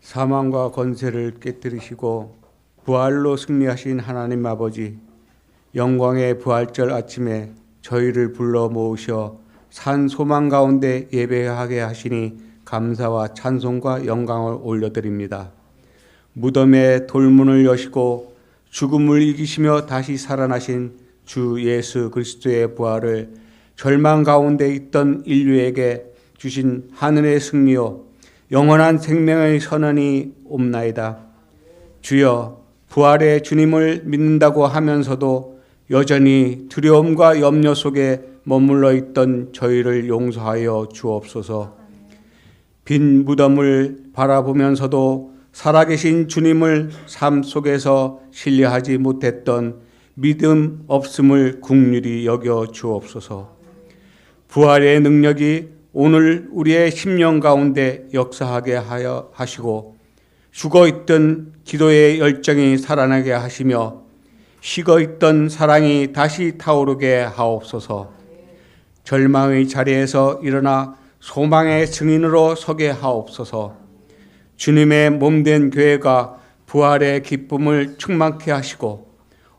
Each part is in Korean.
사망과 권세를 깨뜨리시고 부활로 승리하신 하나님 아버지, 영광의 부활절 아침에 저희를 불러 모으셔 산 소망 가운데 예배하게 하시니 감사와 찬송과 영광을 올려드립니다. 무덤의 돌문을 여시고 죽음을 이기시며 다시 살아나신 주 예수 그리스도의 부활을 절망 가운데 있던 인류에게 주신 하늘의 승리요 영원한 생명의 선언이 옵나이다. 주여, 부활의 주님을 믿는다고 하면서도 여전히 두려움과 염려 속에 머물러 있던 저희를 용서하여 주옵소서. 빈 무덤을 바라보면서도 살아계신 주님을 삶 속에서 신뢰하지 못했던 믿음 없음을 긍휼히 여겨 주옵소서. 부활의 능력이 오늘 우리의 심령 가운데 역사하게 하여 하시고 죽어있던 기도의 열정이 살아나게 하시며 식어있던 사랑이 다시 타오르게 하옵소서. 절망의 자리에서 일어나 소망의 증인으로 서게 하옵소서. 주님의 몸된 교회가 부활의 기쁨을 충만케 하시고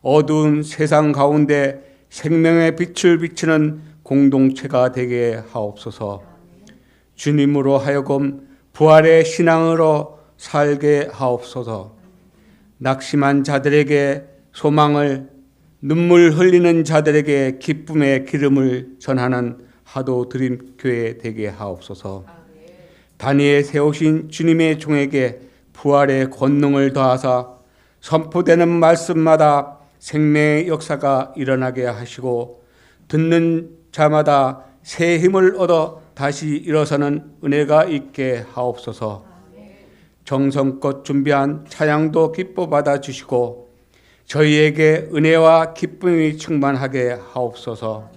어두운 세상 가운데 생명의 빛을 비추는 공동체가 되게 하옵소서. 주님으로 하여금 부활의 신앙으로 살게 하옵소서. 낙심한 자들에게 소망을, 눈물 흘리는 자들에게 기쁨의 기름을 전하는 하도 드림 교회 되게 하옵소서. 단위에 세우신 주님의 종에게 부활의 권능을 더하사 선포되는 말씀마다 생명의 역사가 일어나게 하시고 듣는 자마다 새 힘을 얻어 다시 일어서는 은혜가 있게 하옵소서. 정성껏 준비한 찬양도 기뻐 받아주시고 저희에게 은혜와 기쁨이 충만하게 하옵소서.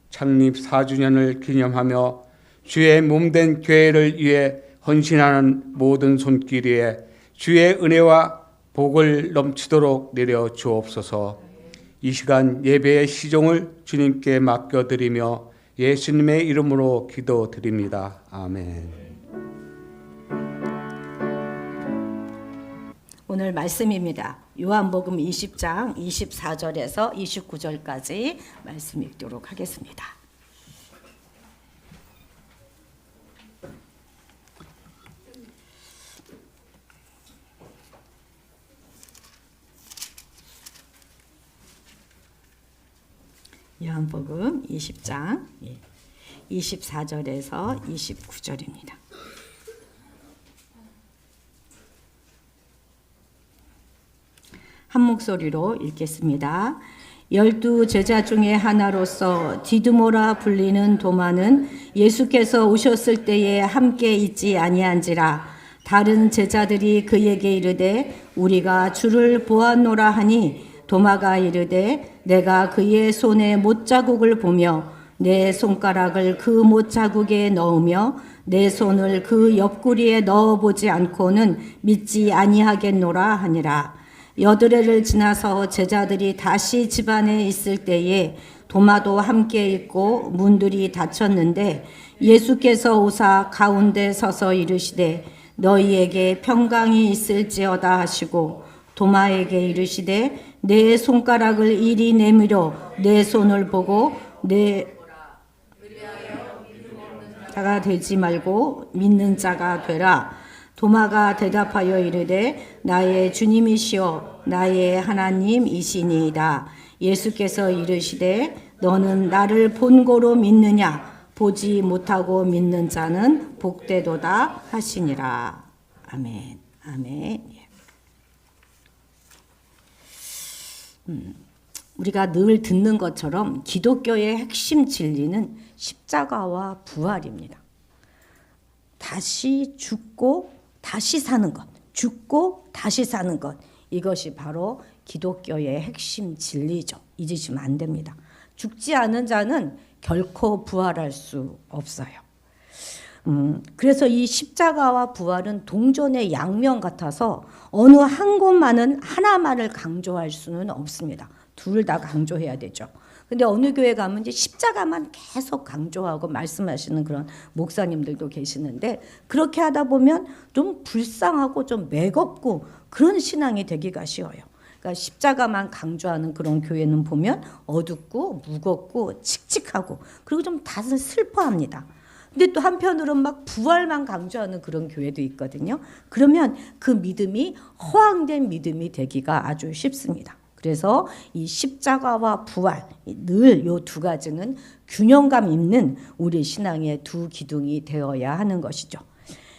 창립 4주년을 기념하며 주의 몸된 교회를 위해 헌신하는 모든 손길 위에 주의 은혜와 복을 넘치도록 내려 주옵소서. 이 시간 예배의 시종을 주님께 맡겨드리며 예수님의 이름으로 기도드립니다. 아멘. 오늘 말씀입니다. 요한복음 20장 24절에서 29절까지 말씀 읽도록 하겠습니다. 요한복음 20장 24절에서 29절입니다. 한 목소리로 읽겠습니다. 12 제자 중에 하나로서 디두모라 불리는 도마는 예수께서 오셨을 때에 함께 있지 아니한지라. 다른 제자들이 그에게 이르되 우리가 주를 보았노라 하니 도마가 이르되 내가 그의 손에 못자국을 보며 내 손가락을 그 못자국에 넣으며 내 손을 그 옆구리에 넣어보지 않고는 믿지 아니하겠노라 하니라. 여드레를 지나서 제자들이 다시 집안에 있을 때에 도마도 함께 있고 문들이 닫혔는데 예수께서 오사 가운데 서서 이르시되 너희에게 평강이 있을지어다 하시고 도마에게 이르시되 내 손가락을 이리 내밀어 내 손을 보고 내 자가 되지 말고 믿는 자가 되라. 도마가 대답하여 이르되 나의 주님이시여 나의 하나님이시니이다. 예수께서 이르시되 너는 나를 본고로 믿느냐? 보지 못하고 믿는 자는 복되도다 하시니라. 아멘. 아멘. 우리가 늘 듣는 것처럼 기독교의 핵심 진리는 십자가와 부활입니다. 다시 죽고 다시 사는 것, 죽고 다시 사는 것, 이것이 바로 기독교의 핵심 진리죠. 잊으시면 안 됩니다. 죽지 않은 자는 결코 부활할 수 없어요. 그래서 이 십자가와 부활은 동전의 양면 같아서 어느 한 곳만은 하나만을 강조할 수는 없습니다. 둘 다 강조해야 되죠. 근데 어느 교회 가면 이제 십자가만 계속 강조하고 말씀하시는 그런 목사님들도 계시는데 그렇게 하다 보면 좀 불쌍하고 좀 매겁고 그런 신앙이 되기가 쉬워요. 그러니까 십자가만 강조하는 그런 교회는 보면 어둡고 무겁고 칙칙하고 그리고 좀 다들 슬퍼합니다. 근데 또 한편으로는 막 부활만 강조하는 그런 교회도 있거든요. 그러면 그 믿음이 허황된 믿음이 되기가 아주 쉽습니다. 그래서 이 십자가와 부활 늘 이 두 가지는 균형감 있는 우리 신앙의 두 기둥이 되어야 하는 것이죠.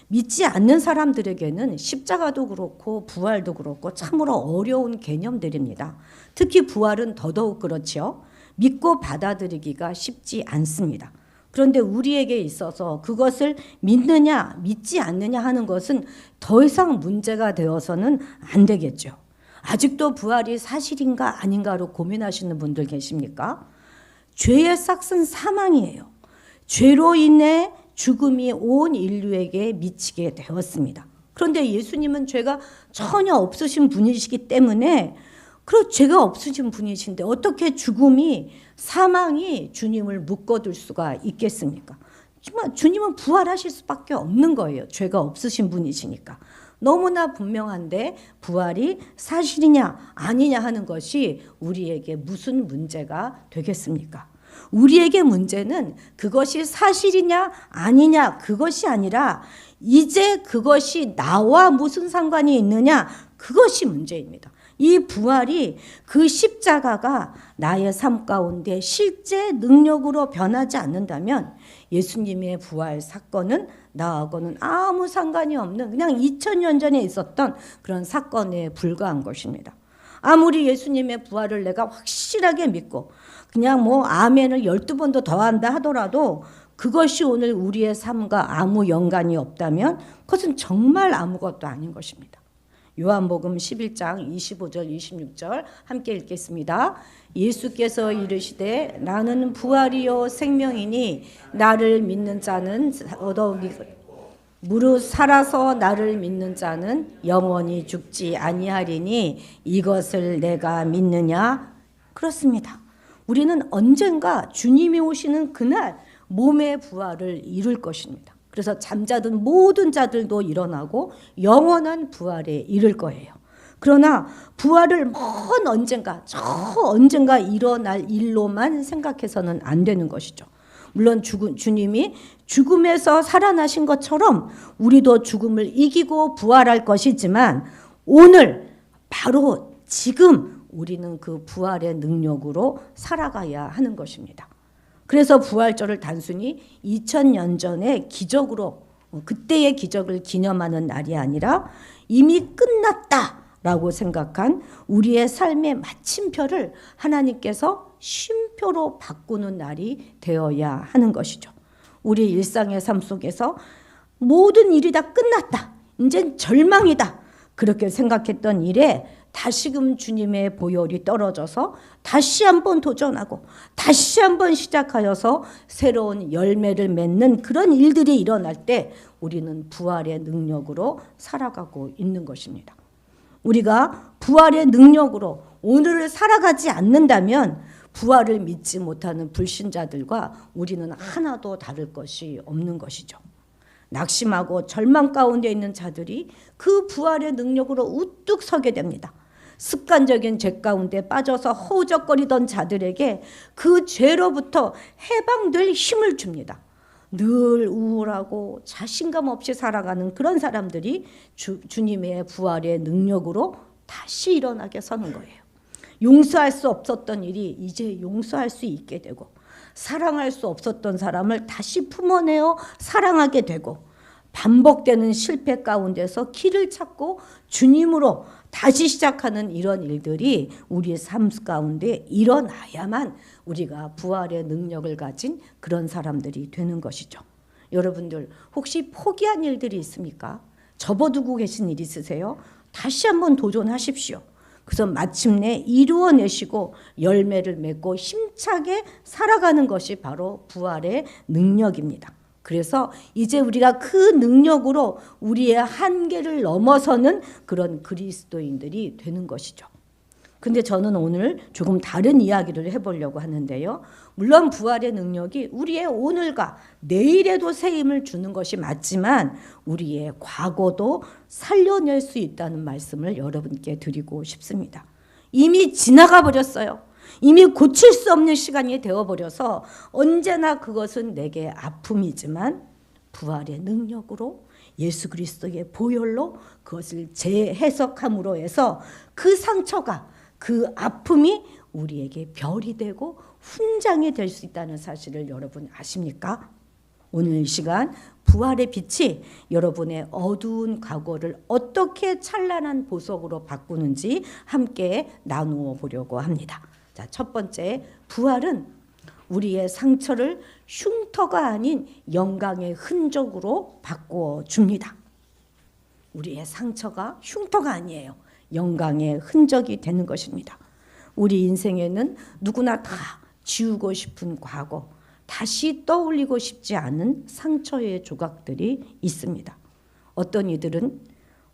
믿지 않는 사람들에게는 십자가도 그렇고 부활도 그렇고 참으로 어려운 개념들입니다. 특히 부활은 더더욱 그렇죠. 믿고 받아들이기가 쉽지 않습니다. 그런데 우리에게 있어서 그것을 믿느냐 믿지 않느냐 하는 것은 더 이상 문제가 되어서는 안 되겠죠. 아직도 부활이 사실인가 아닌가로 고민하시는 분들 계십니까? 죄의 싹은 사망이에요. 죄로 인해 죽음이 온 인류에게 미치게 되었습니다. 그런데 예수님은 죄가 전혀 없으신 분이시기 때문에 그런 죄가 없으신 분이신데 어떻게 죽음이 사망이 주님을 묶어둘 수가 있겠습니까? 정말 주님은 부활하실 수밖에 없는 거예요. 죄가 없으신 분이시니까. 너무나 분명한데 부활이 사실이냐 아니냐 하는 것이 우리에게 무슨 문제가 되겠습니까? 우리에게 문제는 그것이 사실이냐 아니냐 그것이 아니라 이제 그것이 나와 무슨 상관이 있느냐 그것이 문제입니다. 이 부활이 그 십자가가 나의 삶 가운데 실제 능력으로 변하지 않는다면 예수님의 부활 사건은 나하고는 아무 상관이 없는 그냥 2000년 전에 있었던 그런 사건에 불과한 것입니다. 아무리 예수님의 부활을 내가 확실하게 믿고 그냥 뭐 아멘을 12번도 더한다 하더라도 그것이 오늘 우리의 삶과 아무 연관이 없다면 그것은 정말 아무것도 아닌 것입니다. 요한복음 11장 25절 26절 함께 읽겠습니다. 예수께서 이르시되 나는 부활이요 생명이니 나를 믿는 자는 무릇 살아서 나를 믿는 자는 영원히 죽지 아니하리니 이것을 내가 믿느냐? 그렇습니다. 우리는 언젠가 주님이 오시는 그날 몸의 부활을 이룰 것입니다. 그래서 잠자던 모든 자들도 일어나고 영원한 부활에 이를 거예요. 그러나 부활을 먼 언젠가 저 언젠가 일어날 일로만 생각해서는 안 되는 것이죠. 물론 주님이 죽음에서 살아나신 것처럼 우리도 죽음을 이기고 부활할 것이지만 오늘 바로 지금 우리는 그 부활의 능력으로 살아가야 하는 것입니다. 그래서 부활절을 단순히 2000년 전의 기적으로 그때의 기적을 기념하는 날이 아니라 이미 끝났다라고 생각한 우리의 삶의 마침표를 하나님께서 쉼표로 바꾸는 날이 되어야 하는 것이죠. 우리 일상의 삶 속에서 모든 일이 다 끝났다. 이젠 절망이다. 그렇게 생각했던 일에 다시금 주님의 보혈이 떨어져서 다시 한번 도전하고 다시 한번 시작하여서 새로운 열매를 맺는 그런 일들이 일어날 때 우리는 부활의 능력으로 살아가고 있는 것입니다. 우리가 부활의 능력으로 오늘을 살아가지 않는다면 부활을 믿지 못하는 불신자들과 우리는 하나도 다를 것이 없는 것이죠. 낙심하고 절망 가운데 있는 자들이 그 부활의 능력으로 우뚝 서게 됩니다. 습관적인 죄 가운데 빠져서 허우적거리던 자들에게 그 죄로부터 해방될 힘을 줍니다. 늘 우울하고 자신감 없이 살아가는 그런 사람들이 주님의 부활의 능력으로 다시 일어나게 서는 거예요. 용서할 수 없었던 일이 이제 용서할 수 있게 되고 사랑할 수 없었던 사람을 다시 품어내어 사랑하게 되고 반복되는 실패 가운데서 길을 찾고 주님으로 다시 시작하는 이런 일들이 우리의 삶 가운데 일어나야만 우리가 부활의 능력을 가진 그런 사람들이 되는 것이죠. 여러분들 혹시 포기한 일들이 있습니까? 접어두고 계신 일 있으세요? 다시 한번 도전하십시오. 그래서 마침내 이루어내시고 열매를 맺고 힘차게 살아가는 것이 바로 부활의 능력입니다. 그래서 이제 우리가 그 능력으로 우리의 한계를 넘어서는 그런 그리스도인들이 되는 것이죠. 근데 저는 오늘 조금 다른 이야기를 해보려고 하는데요. 물론 부활의 능력이 우리의 오늘과 내일에도 새 힘을 주는 것이 맞지만 우리의 과거도 살려낼 수 있다는 말씀을 여러분께 드리고 싶습니다. 이미 지나가 버렸어요. 이미 고칠 수 없는 시간이 되어버려서 언제나 그것은 내게 아픔이지만 부활의 능력으로 예수 그리스도의 보혈로 그것을 재해석함으로 해서 그 상처가 그 아픔이 우리에게 별이 되고 훈장이 될 수 있다는 사실을 여러분 아십니까? 오늘 이 시간 부활의 빛이 여러분의 어두운 과거를 어떻게 찬란한 보석으로 바꾸는지 함께 나누어 보려고 합니다. 자, 첫 번째, 부활은 우리의 상처를 흉터가 아닌 영광의 흔적으로 바꾸어 줍니다. 우리의 상처가 흉터가 아니에요. 영광의 흔적이 되는 것입니다. 우리 인생에는 누구나 다 지우고 싶은 과거, 다시 떠올리고 싶지 않은 상처의 조각들이 있습니다. 어떤 이들은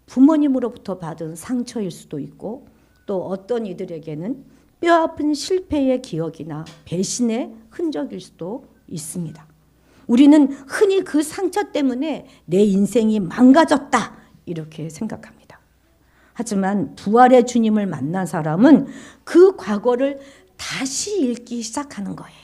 부모님으로부터 받은 상처일 수도 있고 또 어떤 이들에게는 뼈아픈 실패의 기억이나 배신의 흔적일 수도 있습니다. 우리는 흔히 그 상처 때문에 내 인생이 망가졌다 이렇게 생각합니다. 하지만 부활의 주님을 만난 사람은 그 과거를 다시 읽기 시작하는 거예요.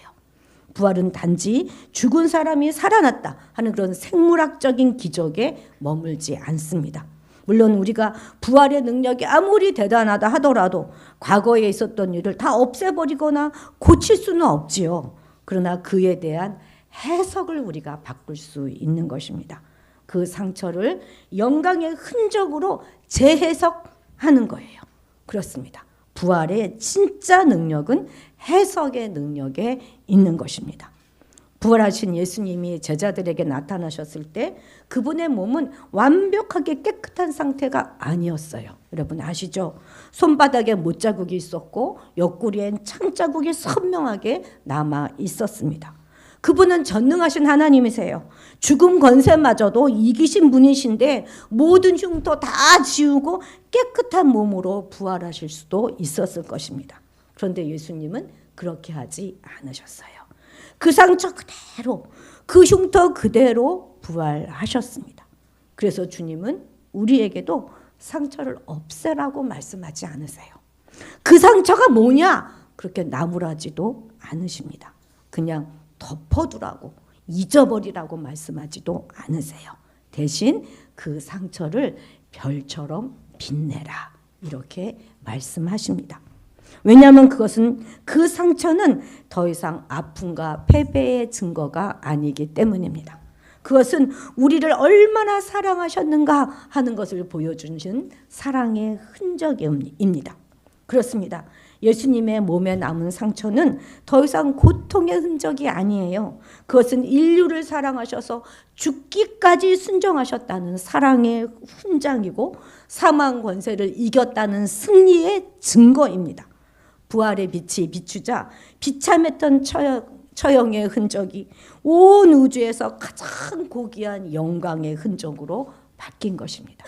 부활은 단지 죽은 사람이 살아났다 하는 그런 생물학적인 기적에 머물지 않습니다. 물론 우리가 부활의 능력이 아무리 대단하다 하더라도 과거에 있었던 일을 다 없애버리거나 고칠 수는 없지요. 그러나 그에 대한 해석을 우리가 바꿀 수 있는 것입니다. 그 상처를 영광의 흔적으로 재해석하는 거예요. 그렇습니다. 부활의 진짜 능력은 해석의 능력에 있는 것입니다. 부활하신 예수님이 제자들에게 나타나셨을 때 그분의 몸은 완벽하게 깨끗한 상태가 아니었어요. 여러분 아시죠? 손바닥에 못자국이 있었고 옆구리엔 창자국이 선명하게 남아 있었습니다. 그분은 전능하신 하나님이세요. 죽음 권세마저도 이기신 분이신데 모든 흉터 다 지우고 깨끗한 몸으로 부활하실 수도 있었을 것입니다. 그런데 예수님은 그렇게 하지 않으셨어요. 그 상처 그대로, 그 흉터 그대로 부활하셨습니다. 그래서 주님은 우리에게도 상처를 없애라고 말씀하지 않으세요. 그 상처가 뭐냐? 그렇게 나무라지도 않으십니다. 그냥 덮어두라고, 잊어버리라고 말씀하지도 않으세요. 대신 그 상처를 별처럼 빛내라 이렇게 말씀하십니다. 왜냐하면 그것은 그 상처는 더 이상 아픔과 패배의 증거가 아니기 때문입니다. 그것은 우리를 얼마나 사랑하셨는가 하는 것을 보여주신 사랑의 흔적입니다. 그렇습니다. 예수님의 몸에 남은 상처는 더 이상 고통의 흔적이 아니에요. 그것은 인류를 사랑하셔서 죽기까지 순종하셨다는 사랑의 훈장이고 사망 권세를 이겼다는 승리의 증거입니다. 부활의 빛이 비추자 비참했던 처형의 흔적이 온 우주에서 가장 고귀한 영광의 흔적으로 바뀐 것입니다.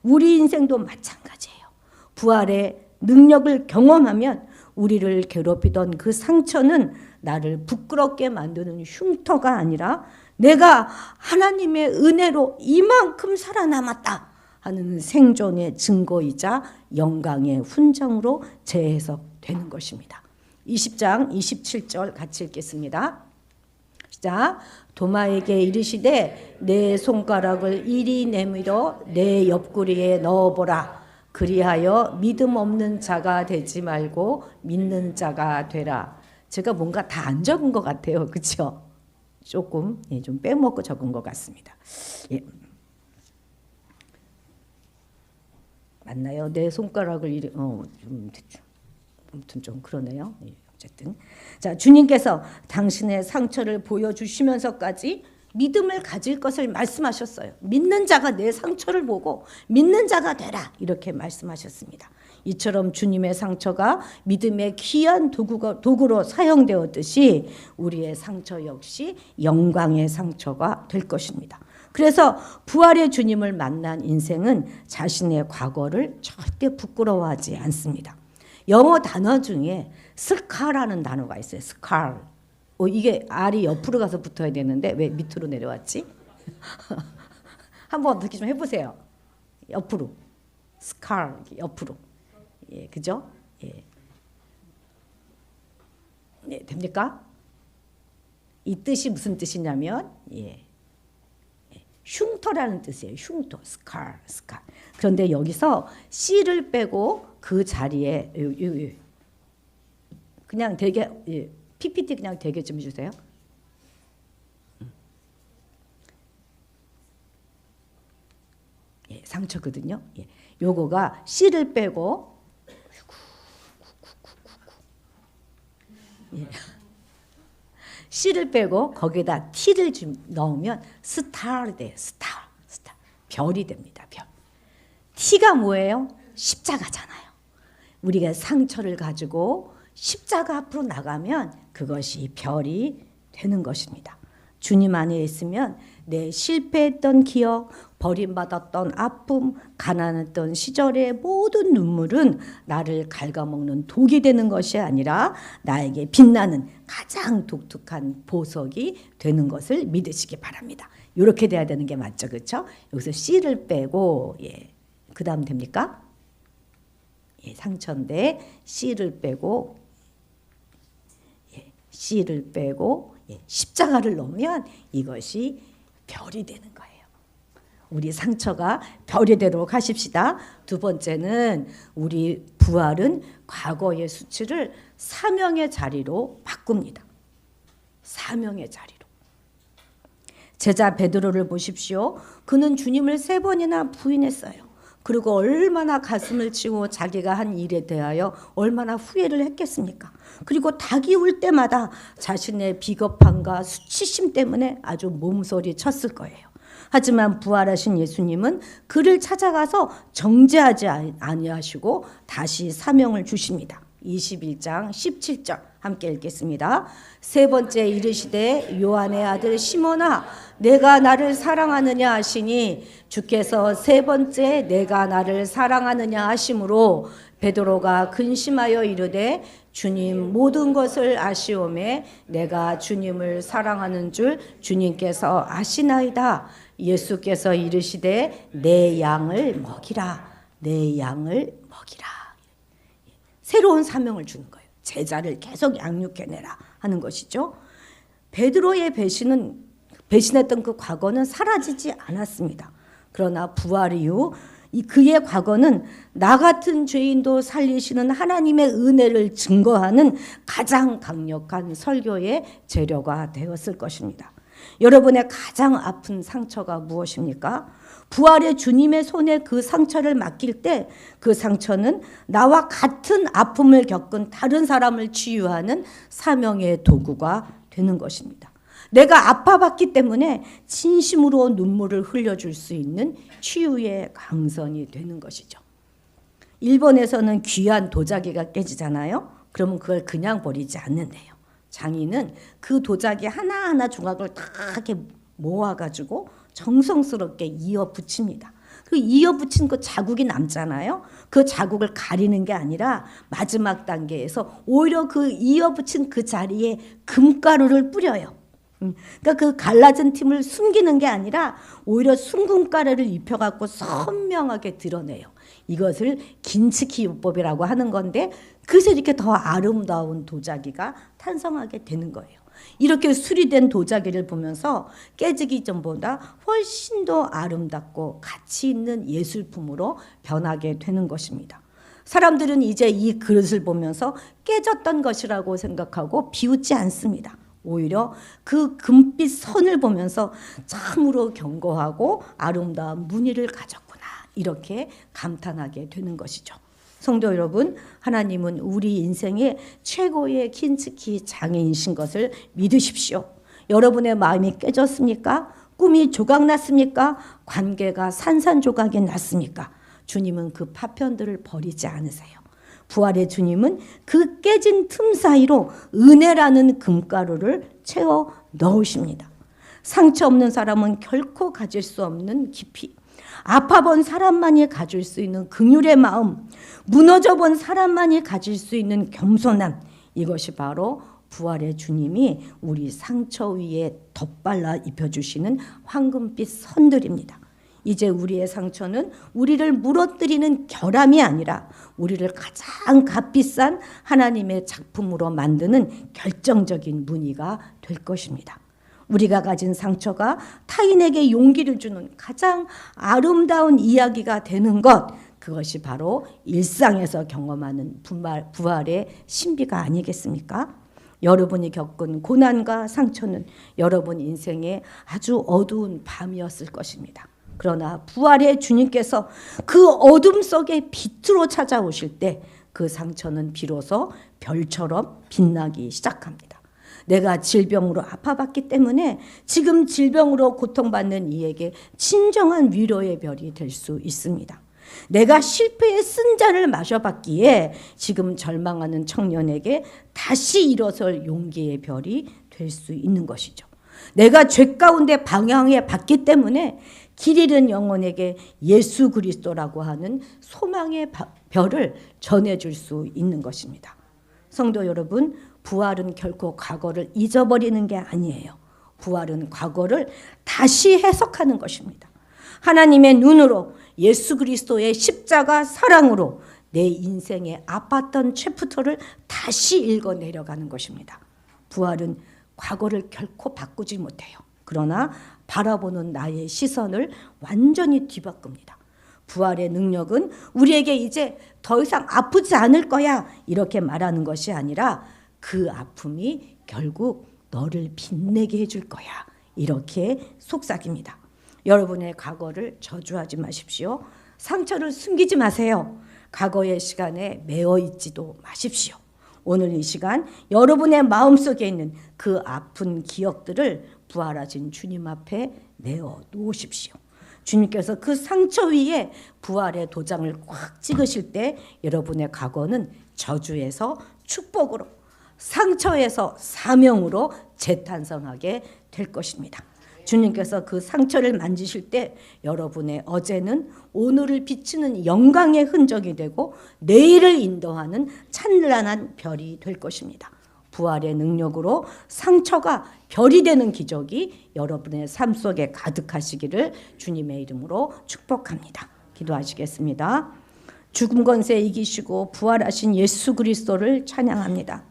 우리 인생도 마찬가지예요. 부활의 능력을 경험하면 우리를 괴롭히던 그 상처는 나를 부끄럽게 만드는 흉터가 아니라 내가 하나님의 은혜로 이만큼 살아남았다 하는 생존의 증거이자 영광의 훈장으로 재해석되는 것입니다. 20장 27절 같이 읽겠습니다. 시작. 도마에게 이르시되 내 손가락을 이리 내밀어 내 옆구리에 넣어보라. 그리하여 믿음 없는 자가 되지 말고 믿는 자가 되라. 제가 뭔가 다 안 적은 것 같아요. 그렇죠? 조금 좀 빼먹고 적은 것 같습니다. 예. 맞나요? 내 손가락을 아무튼 좀 그러네요. 예, 어쨌든 자, 주님께서 당신의 상처를 보여주시면서까지 믿음을 가질 것을 말씀하셨어요. 믿는 자가 내 상처를 보고 믿는 자가 되라 이렇게 말씀하셨습니다. 이처럼 주님의 상처가 믿음의 귀한 도구로 사용되었듯이 우리의 상처 역시 영광의 상처가 될 것입니다. 그래서 부활의 주님을 만난 인생은 자신의 과거를 절대 부끄러워하지 않습니다. 영어 단어 중에 스카라는 단어가 있어요. 스칼. 이게 R이 옆으로 가서 붙어야 되는데 왜 밑으로 내려왔지? 한번 어떻게 좀 해보세요. 옆으로. 스칼 옆으로. 예, 그죠? 예. 네, 됩니까? 이 뜻이 무슨 뜻이냐면 흉터라는 뜻이에요. 흉터, 스칼. 그런데 여기서 C를 빼고 그 자리에 그냥 되게 PPT 그냥 되게 좀 해주세요. 상처거든요. 요거가 C를 빼고 C를 빼고 거기에다 T를 좀 넣으면 스타를 돼요. 스타. 별이 됩니다. 별. T가 뭐예요? 십자가잖아요. 우리가 상처를 가지고 십자가 앞으로 나가면 그것이 별이 되는 것입니다. 주님 안에 있으면 내 실패했던 기억, 버림받았던 아픔, 가난했던 시절의 모든 눈물은 나를 갉아먹는 독이 되는 것이 아니라 나에게 빛나는 가장 독특한 보석이 되는 것을 믿으시기 바랍니다. 이렇게 돼야 되는 게 맞죠, 그렇죠? 여기서 C를 빼고 그 다음 됩니까? 상처인데 C를 빼고 십자가를 넣으면 이것이 별이 되는 거예요. 우리 상처가 별이 되도록 하십시다. 두 번째는 우리 부활은 과거의 수치를 사명의 자리로 바꿉니다. 사명의 자리로. 제자 베드로를 보십시오. 그는 주님을 3번이나 부인했어요. 그리고 얼마나 가슴을 치고 자기가 한 일에 대하여 얼마나 후회를 했겠습니까? 그리고 닭이 울 때마다 자신의 비겁함과 수치심 때문에 아주 몸소리 쳤을 거예요. 하지만 부활하신 예수님은 그를 찾아가서 정죄하지 아니하시고 다시 사명을 주십니다. 21장 17절 함께 읽겠습니다. 세 번째 이르시되 요한의 아들 시몬아 내가 나를 사랑하느냐 하시니 주께서 세 번째 내가 나를 사랑하느냐 하심으로 베드로가 근심하여 이르되 주님 모든 것을 아시오매 내가 주님을 사랑하는 줄 주님께서 아시나이다. 예수께서 이르시되 내 양을 먹이라. 내 양을 먹이라. 새로운 사명을 주는 거예요. 제자를 계속 양육해내라 하는 것이죠. 베드로의 배신했던 그 과거는 사라지지 않았습니다. 그러나 부활 이후 그의 과거는 나 같은 죄인도 살리시는 하나님의 은혜를 증거하는 가장 강력한 설교의 재료가 되었을 것입니다. 여러분의 가장 아픈 상처가 무엇입니까? 부활의 주님의 손에 그 상처를 맡길 때 그 상처는 나와 같은 아픔을 겪은 다른 사람을 치유하는 사명의 도구가 되는 것입니다. 내가 아파봤기 때문에 진심으로 눈물을 흘려줄 수 있는 치유의 강선이 되는 것이죠. 일본에서는 귀한 도자기가 깨지잖아요. 그러면 그걸 그냥 버리지 않는데요. 장인은 그 도자기 하나하나 조각을 다 이렇게 모아가지고 정성스럽게 이어 붙입니다. 그 이어 붙인 그 자국이 남잖아요. 그 자국을 가리는 게 아니라 마지막 단계에서 오히려 그 이어 붙인 그 자리에 금가루를 뿌려요. 그러니까 그 갈라진 틈을 숨기는 게 아니라 오히려 순금가루를 입혀갖고 선명하게 드러내요. 이것을 긴츠키 요법이라고 하는 건데 그래서 이렇게 더 아름다운 도자기가 탄생하게 되는 거예요. 이렇게 수리된 도자기를 보면서 깨지기 전보다 훨씬 더 아름답고 가치 있는 예술품으로 변하게 되는 것입니다. 사람들은 이제 이 그릇을 보면서 깨졌던 것이라고 생각하고 비웃지 않습니다. 오히려 그 금빛 선을 보면서 참으로 견고하고 아름다운 무늬를 가졌구나 이렇게 감탄하게 되는 것이죠. 성도 여러분, 하나님은 우리 인생의 최고의 긴츠키 장인이신 것을 믿으십시오. 여러분의 마음이 깨졌습니까? 꿈이 조각났습니까? 관계가 산산조각이 났습니까? 주님은 그 파편들을 버리지 않으세요. 부활의 주님은 그 깨진 틈 사이로 은혜라는 금가루를 채워 넣으십니다. 상처 없는 사람은 결코 가질 수 없는 깊이, 아파본 사람만이 가질 수 있는 긍휼의 마음, 무너져본 사람만이 가질 수 있는 겸손함, 이것이 바로 부활의 주님이 우리 상처 위에 덧발라 입혀주시는 황금빛 선들입니다. 이제 우리의 상처는 우리를 무너뜨리는 결함이 아니라 우리를 가장 값비싼 하나님의 작품으로 만드는 결정적인 무늬가 될 것입니다. 우리가 가진 상처가 타인에게 용기를 주는 가장 아름다운 이야기가 되는 것, 그것이 바로 일상에서 경험하는 부활의 신비가 아니겠습니까? 여러분이 겪은 고난과 상처는 여러분 인생의 아주 어두운 밤이었을 것입니다. 그러나 부활의 주님께서 그 어둠 속에 빛으로 찾아오실 때 그 상처는 비로소 별처럼 빛나기 시작합니다. 내가 질병으로 아파봤기 때문에 지금 질병으로 고통받는 이에게 진정한 위로의 별이 될 수 있습니다. 내가 실패의 쓴 잔을 마셔봤기에 지금 절망하는 청년에게 다시 일어설 용기의 별이 될 수 있는 것이죠. 내가 죄 가운데 방황해 봤기 때문에 길 잃은 영혼에게 예수 그리스도라고 하는 소망의 별을 전해줄 수 있는 것입니다. 성도 여러분, 부활은 결코 과거를 잊어버리는 게 아니에요. 부활은 과거를 다시 해석하는 것입니다. 하나님의 눈으로 예수 그리스도의 십자가 사랑으로 내 인생에 아팠던 챕터를 다시 읽어 내려가는 것입니다. 부활은 과거를 결코 바꾸지 못해요. 그러나 바라보는 나의 시선을 완전히 뒤바꿉니다. 부활의 능력은 우리에게 이제 더 이상 아프지 않을 거야 이렇게 말하는 것이 아니라 그 아픔이 결국 너를 빛내게 해줄 거야 이렇게 속삭입니다. 여러분의 과거를 저주하지 마십시오. 상처를 숨기지 마세요. 과거의 시간에 매어 있지도 마십시오. 오늘 이 시간 여러분의 마음속에 있는 그 아픈 기억들을 부활하신 주님 앞에 내어 놓으십시오. 주님께서 그 상처 위에 부활의 도장을 꽉 찍으실 때 여러분의 과거는 저주에서 축복으로, 상처에서 사명으로 재탄생하게 될 것입니다. 주님께서 그 상처를 만지실 때 여러분의 어제는 오늘을 비추는 영광의 흔적이 되고 내일을 인도하는 찬란한 별이 될 것입니다. 부활의 능력으로 상처가 별이 되는 기적이 여러분의 삶 속에 가득하시기를 주님의 이름으로 축복합니다. 기도하시겠습니다. 죽음 권세 이기시고 부활하신 예수 그리스도를 찬양합니다.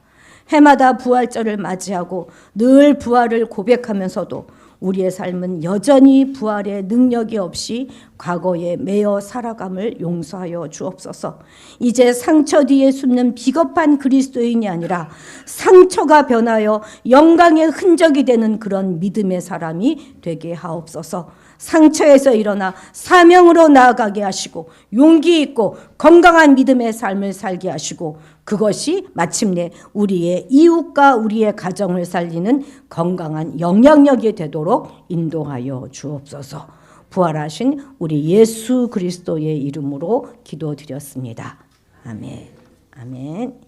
해마다 부활절을 맞이하고 늘 부활을 고백하면서도 우리의 삶은 여전히 부활의 능력이 없이 과거에 매여 살아감을 용서하여 주옵소서. 이제 상처 뒤에 숨는 비겁한 그리스도인이 아니라 상처가 변하여 영광의 흔적이 되는 그런 믿음의 사람이 되게 하옵소서. 상처에서 일어나 사명으로 나아가게 하시고 용기 있고 건강한 믿음의 삶을 살게 하시고 그것이 마침내 우리의 이웃과 우리의 가정을 살리는 건강한 영향력이 되도록 인도하여 주옵소서. 부활하신 우리 예수 그리스도의 이름으로 기도드렸습니다. 아멘. 아멘.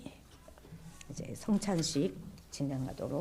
이제 성찬식 진행하도록